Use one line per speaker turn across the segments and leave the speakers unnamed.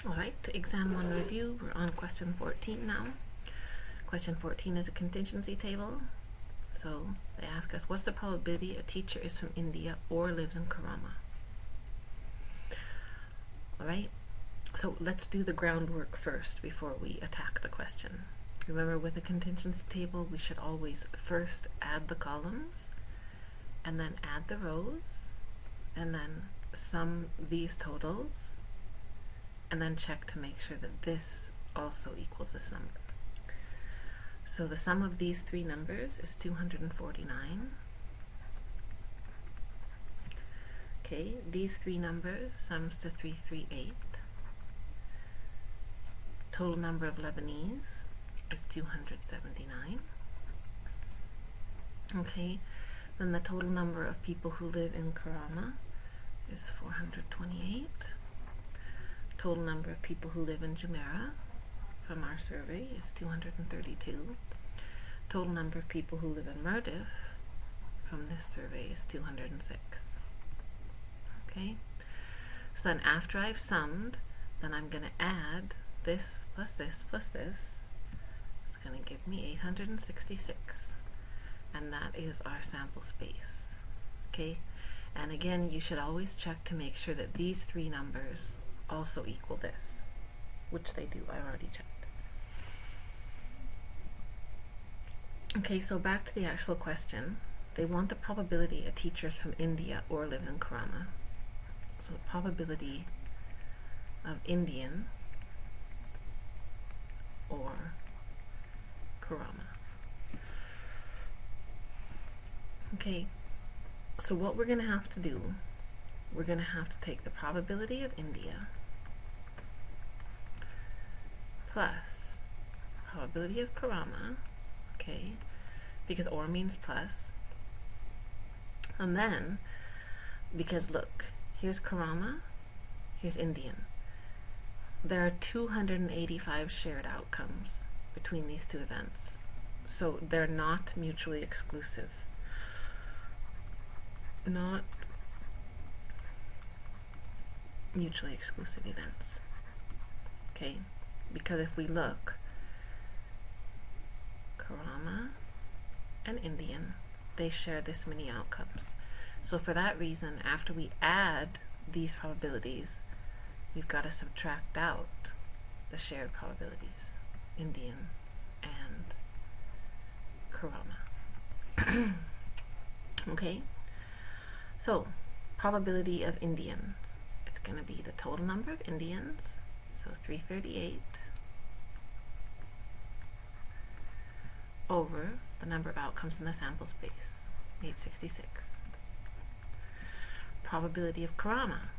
Alright, exam 1 review. We're on question 14 now. Question 14 is a contingency table. So they ask us, what's the probability a teacher is from India or lives in Karama? Alright, so let's do the groundwork first before we attack the question. Remember, with a contingency table, we should always first add the columns, and then add the rows, and then sum these totals, and then check to make sure that this also equals this number. So the sum of these three numbers is 249. Okay, these three numbers sums to 338. Total number of Lebanese is 279. Okay, then the total number of people who live in Karama is 428. Total number of people who live in Jumeirah from our survey is 232. Total number of people who live in Mardif from this survey is 206. Okay, so then after I've summed, then I'm going to add this plus this plus this. It's going to give me 866, and that is our sample space. Okay, and again, you should always check to make sure that these three numbers also equal this, which they do. I've already checked. Okay, so back to the actual question. They want the probability of teachers from India or live in Karama. So the probability of Indian or Karama. Okay, so what we're going to have to do, we're going to have to take the probability of India plus probability of Karama, okay, because or means plus, and then, because look, here's Karama, here's Indian. There are 285 shared outcomes between these two events, so they're not mutually exclusive. Not mutually exclusive events. Okay, because if we look, Karama and Indian, they share this many outcomes. So for that reason, after we add these probabilities, we've got to subtract out the shared probabilities, Indian and Karama. Okay, so probability of Indian, it's going to be the total number of Indians, so 338, over the number of outcomes in the sample space, 866. Probability of Karama,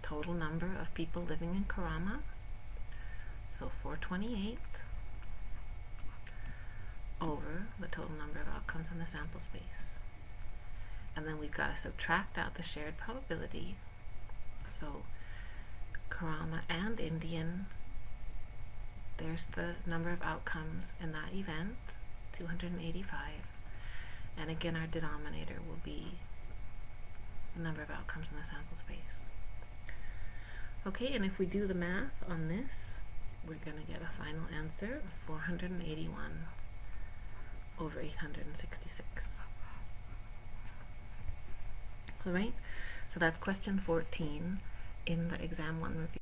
total number of people living in Karama, so 428, over the total number of outcomes in the sample space. And then we've got to subtract out the shared probability, so Karama and Indian, there's the number of outcomes in that event, 285, and again our denominator will be the number of outcomes in the sample space. Okay, and if we do the math on this, we're going to get a final answer of 481 over 866. Alright, so that's question 14 in the exam 1 review.